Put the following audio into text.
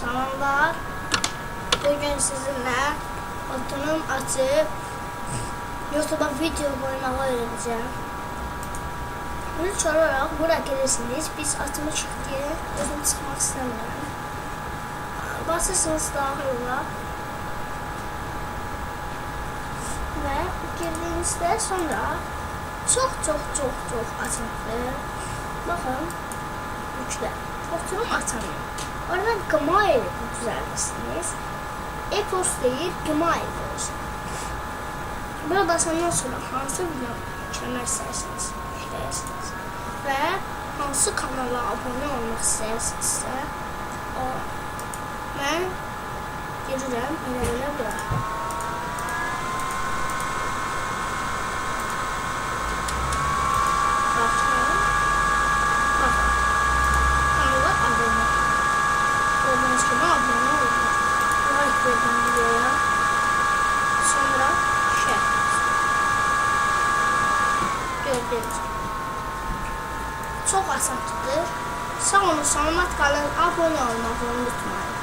Salamlar. Bugün sizinle oturum açıp YouTube'a video koymağı öğreneceğim. İlk olarak buraya gelirsiniz. Biz atmışık diye özüm çıkmak istemiyorum. Basırsınız dahil ola. Ve girdiğinizde sonra çok açıklı. Bakın üçler. Oturum atanıyor. Oradan Gmail düzenlisiniz. E-post değil, Gmail olsun. Böyle basandan sonra hansı video yüklemek istersiniz, yükleyirsiniz. Ve hansı kanala abone olmak istəyirsinizsə, mən girirəm, elə bura. Sonra gördüğünüz çok asandır. Sağ olun, salamat qalın, abone olmağı unutmayın.